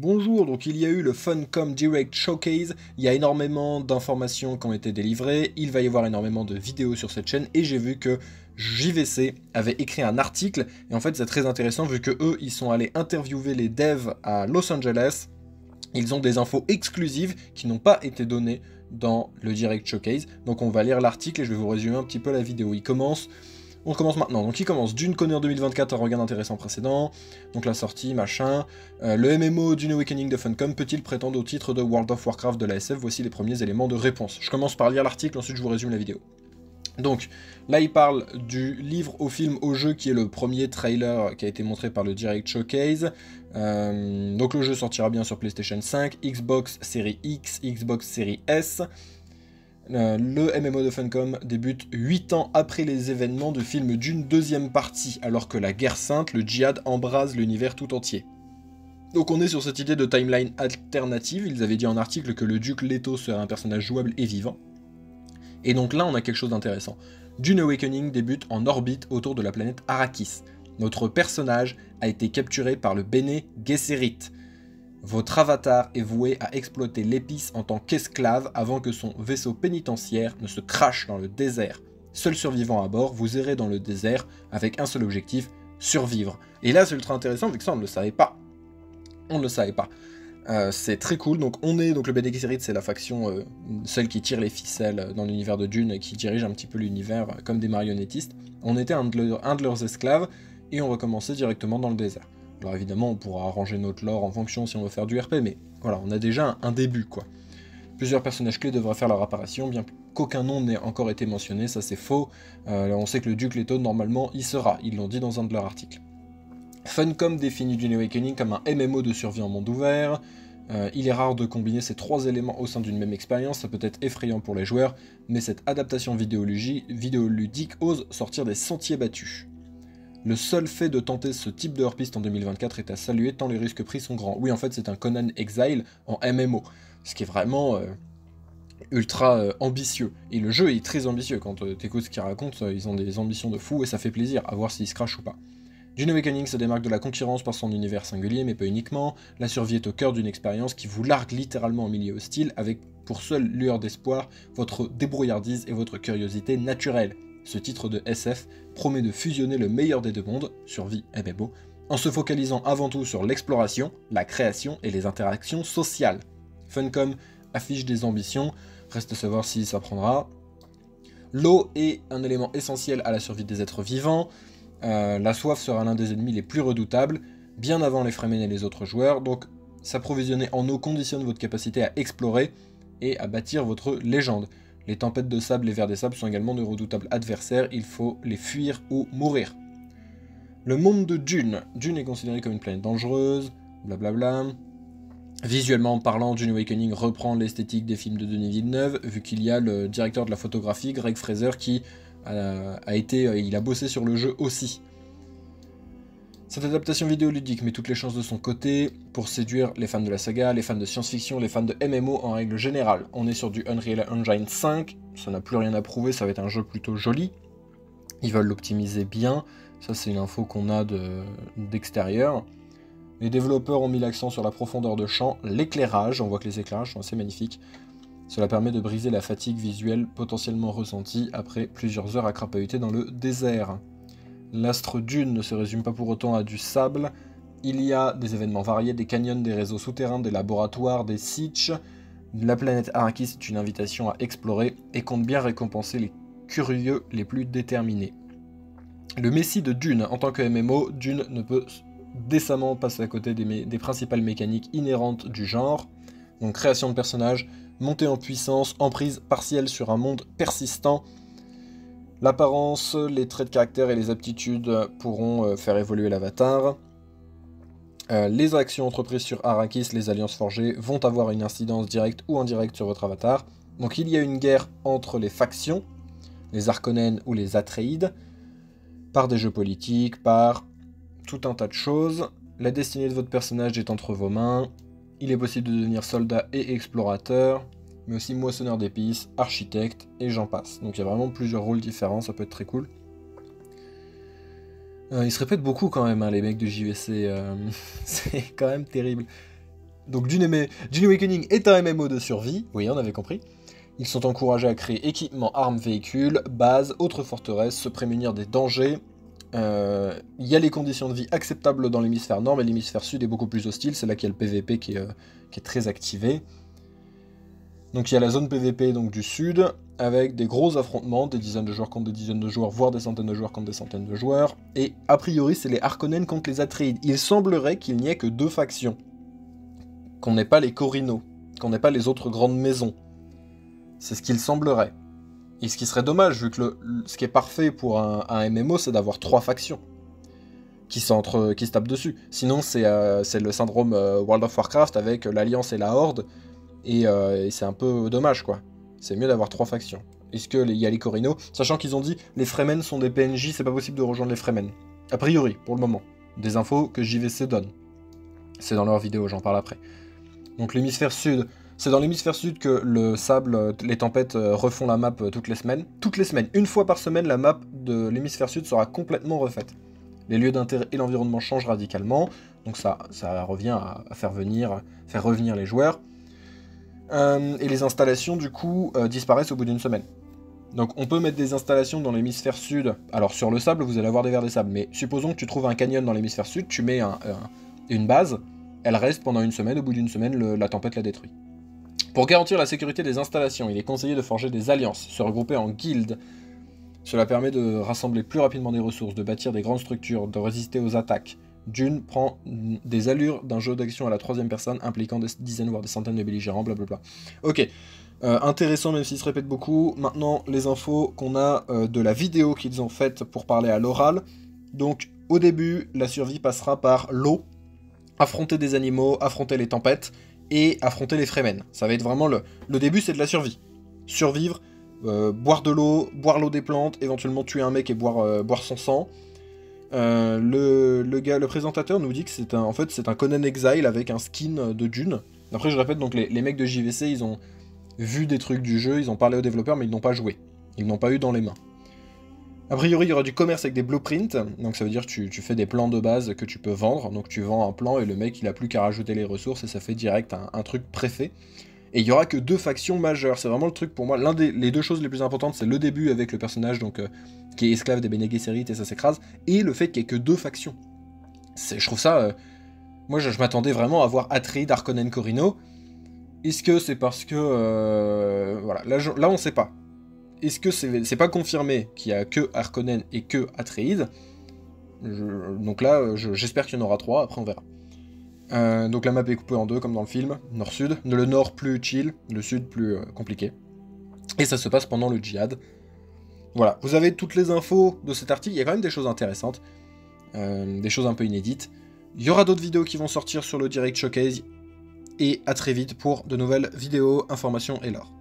Bonjour, donc il y a eu le Funcom Direct Showcase, il y a énormément d'informations qui ont été délivrées, il va y avoir énormément de vidéos sur cette chaîne, et j'ai vu que JVC avait écrit un article, et en fait c'est très intéressant vu que eux ils sont allés interviewer les devs à Los Angeles, ils ont des infos exclusives qui n'ont pas été données dans le Direct Showcase, donc on va lire l'article et je vais vous résumer un petit peu la vidéo. On commence maintenant. Donc il commence. Dune connaît en 2024 un regard intéressant précédent. Donc la sortie, machin. Le MMO Dune Awakening de Funcom peut-il prétendre au titre de World of Warcraft de la SF? Voici les premiers éléments de réponse. Je commence par lire l'article, ensuite je vous résume la vidéo. Donc là il parle du livre au film au jeu qui est le premier trailer qui a été montré par le Direct Showcase. Donc le jeu sortira bien sur PlayStation 5, Xbox Series X, Xbox Series S. Le MMO de Funcom débute 8 ans après les événements du film Dune deuxième partie, alors que la guerre sainte, le djihad, embrase l'univers tout entier. Donc on est sur cette idée de timeline alternative, ils avaient dit en article que le duc Leto serait un personnage jouable et vivant. Et donc là on a quelque chose d'intéressant. Dune Awakening débute en orbite autour de la planète Arrakis. Notre personnage a été capturé par le Bene Gesserit. Votre avatar est voué à exploiter l'épice en tant qu'esclave avant que son vaisseau pénitentiaire ne se crache dans le désert. Seul survivant à bord, vous errez dans le désert avec un seul objectif, survivre. Et là c'est ultra intéressant vu que ça on ne le savait pas. On ne le savait pas. C'est très cool, donc le Bene Gesserit c'est la faction, celle qui tire les ficelles dans l'univers de Dune et qui dirige un petit peu l'univers comme des marionnettistes. On était un de leurs esclaves et on va commencer directement dans le désert. Alors évidemment, on pourra arranger notre lore en fonction si on veut faire du RP, mais voilà, on a déjà un début, quoi. Plusieurs personnages clés devraient faire leur apparition, bien qu'aucun nom n'ait encore été mentionné, ça c'est faux. On sait que le duc Leto, normalement, y sera, ils l'ont dit dans un de leurs articles. Funcom définit Dune Awakening comme un MMO de survie en monde ouvert. Il est rare de combiner ces trois éléments au sein d'une même expérience, ça peut être effrayant pour les joueurs, mais cette adaptation vidéoludique ose sortir des sentiers battus. Le seul fait de tenter ce type de hors-piste en 2024 est à saluer tant les risques pris sont grands. Oui, en fait, c'est un Conan Exile en MMO, ce qui est vraiment ultra ambitieux. Et le jeu est très ambitieux, quand t'écoutes ce qu'ils racontent, ils ont des ambitions de fou et ça fait plaisir, à voir s'ils se crachent ou pas. Dune Awakening se démarque de la concurrence par son univers singulier, mais pas uniquement. La survie est au cœur d'une expérience qui vous largue littéralement en milieu hostile, avec pour seule lueur d'espoir votre débrouillardise et votre curiosité naturelle. Ce titre de SF promet de fusionner le meilleur des deux mondes, survie MMO, en se focalisant avant tout sur l'exploration, la création et les interactions sociales. Funcom affiche des ambitions, reste à savoir si ça prendra. L'eau est un élément essentiel à la survie des êtres vivants, la soif sera l'un des ennemis les plus redoutables, bien avant les Fremen et les autres joueurs, donc s'approvisionner en eau conditionne votre capacité à explorer et à bâtir votre légende. Les tempêtes de sable et vers des sables sont également de redoutables adversaires, il faut les fuir ou mourir. Le monde de Dune. Dune est considéré comme une planète dangereuse, blablabla. Visuellement parlant, Dune Awakening reprend l'esthétique des films de Denis Villeneuve, vu qu'il y a le directeur de la photographie, Greg Fraser, qui il a bossé sur le jeu aussi. Cette adaptation vidéoludique met toutes les chances de son côté pour séduire les fans de la saga, les fans de science-fiction, les fans de MMO en règle générale. On est sur du Unreal Engine 5, ça n'a plus rien à prouver, ça va être un jeu plutôt joli. Ils veulent l'optimiser bien, ça c'est une info qu'on a d'extérieur. Les développeurs ont mis l'accent sur la profondeur de champ, l'éclairage, on voit que les éclairages sont assez magnifiques. Cela permet de briser la fatigue visuelle potentiellement ressentie après plusieurs heures à crapahuter dans le désert. L'astre Dune ne se résume pas pour autant à du sable. Il y a des événements variés, des canyons, des réseaux souterrains, des laboratoires, des sitches. La planète Arrakis est une invitation à explorer et compte bien récompenser les curieux les plus déterminés. Le messie de Dune, en tant que MMO, Dune ne peut décemment passer à côté des principales mécaniques inhérentes du genre. Donc création de personnages, montée en puissance, emprise partielle sur un monde persistant. L'apparence, les traits de caractère et les aptitudes pourront faire évoluer l'avatar. Les actions entreprises sur Arrakis, les alliances forgées, vont avoir une incidence directe ou indirecte sur votre avatar. Donc il y a une guerre entre les factions, les Harkonnen ou les Atreides, par des jeux politiques, par tout un tas de choses. La destinée de votre personnage est entre vos mains. Il est possible de devenir soldat et explorateur, mais aussi moissonneur d'épices, architecte, et j'en passe. Donc il y a vraiment plusieurs rôles différents, ça peut être très cool. Ils se répètent beaucoup quand même, hein, les mecs de JVC, c'est quand même terrible. Donc Dune Awakening est un MMO de survie, oui, on avait compris. Ils sont encouragés à créer équipements, armes, véhicules, bases, autres forteresses, se prémunir des dangers. Il y a les conditions de vie acceptables dans l'hémisphère nord, mais l'hémisphère sud est beaucoup plus hostile, c'est là qu'il y a le PVP qui est très activé. Donc il y a la zone PVP donc, du sud, avec des gros affrontements, des dizaines de joueurs contre des dizaines de joueurs, voire des centaines de joueurs contre des centaines de joueurs. Et a priori, c'est les Harkonnen contre les Atreides. Il semblerait qu'il n'y ait que 2 factions. Qu'on n'ait pas les Corino, qu'on n'ait pas les autres grandes maisons. C'est ce qu'il semblerait. Et ce qui serait dommage, vu que ce qui est parfait pour un MMO, c'est d'avoir 3 factions qui se tapent dessus. Sinon, c'est le syndrome World of Warcraft avec l'Alliance et la Horde, et c'est un peu dommage, quoi. C'est mieux d'avoir 3 factions. Est-ce qu'il y a les Corino, sachant qu'ils ont dit les Fremen sont des PNJ, c'est pas possible de rejoindre les Fremen. A priori, pour le moment. Des infos que JVC donne. C'est dans leur vidéo, j'en parle après. Donc l'hémisphère sud... C'est dans l'hémisphère sud que le sable, les tempêtes refont la map toutes les semaines. Toutes les semaines, une fois par semaine, la map de l'hémisphère sud sera complètement refaite. Les lieux d'intérêt et l'environnement changent radicalement, donc ça revient à faire revenir les joueurs. Et les installations, du coup, disparaissent au bout d'une semaine. Donc on peut mettre des installations dans l'hémisphère sud. Alors sur le sable, vous allez avoir des vers des sables, mais supposons que tu trouves un canyon dans l'hémisphère sud, tu mets une base, elle reste pendant une semaine, au bout d'une semaine, la tempête la détruit. Pour garantir la sécurité des installations, il est conseillé de forger des alliances, se regrouper en guildes. Cela permet de rassembler plus rapidement des ressources, de bâtir des grandes structures, de résister aux attaques. Dune prend des allures d'un jeu d'action à la 3e personne, impliquant des dizaines voire des centaines de belligérants, blablabla. Ok, intéressant même s'il se répète beaucoup. Maintenant, les infos qu'on a de la vidéo qu'ils ont faite pour parler à l'oral. Donc, au début, la survie passera par l'eau, affronter des animaux, affronter les tempêtes, et affronter les Fremen. Ça va être vraiment le début, c'est de la survie. Survivre, boire de l'eau, boire l'eau des plantes, éventuellement tuer un mec et boire son sang. Le présentateur nous dit que c'est un Conan Exile avec un skin de Dune. Après, je répète, donc les mecs de JVC, ils ont vu des trucs du jeu, ils ont parlé aux développeurs, mais ils n'ont pas joué. Ils n'ont pas eu dans les mains. A priori, il y aura du commerce avec des blueprints, donc ça veut dire que tu fais des plans de base que tu peux vendre, donc tu vends un plan et le mec il a plus qu'à rajouter les ressources et ça fait direct un truc préfet. Et il y aura que 2 factions majeures, c'est vraiment le truc pour moi, les 2 choses les plus importantes, c'est le début avec le personnage donc qui est esclave des Bene Gesserit et ça s'écrase, et le fait qu'il n'y ait que 2 factions. Je trouve ça... moi je m'attendais vraiment à voir Atreides, Harkonnen, Corino. Est-ce que c'est parce que... voilà, là on sait pas. Est-ce que c'est pas confirmé qu'il y a que Harkonnen et que Atreides? Donc là, j'espère qu'il y en aura 3, après on verra. Donc la map est coupée en 2, comme dans le film, nord-sud. Le nord plus chill, le sud plus compliqué. Et ça se passe pendant le djihad. Voilà, vous avez toutes les infos de cet article, il y a quand même des choses intéressantes. Des choses un peu inédites. Il y aura d'autres vidéos qui vont sortir sur le Direct Showcase. Et à très vite pour de nouvelles vidéos, informations et lore.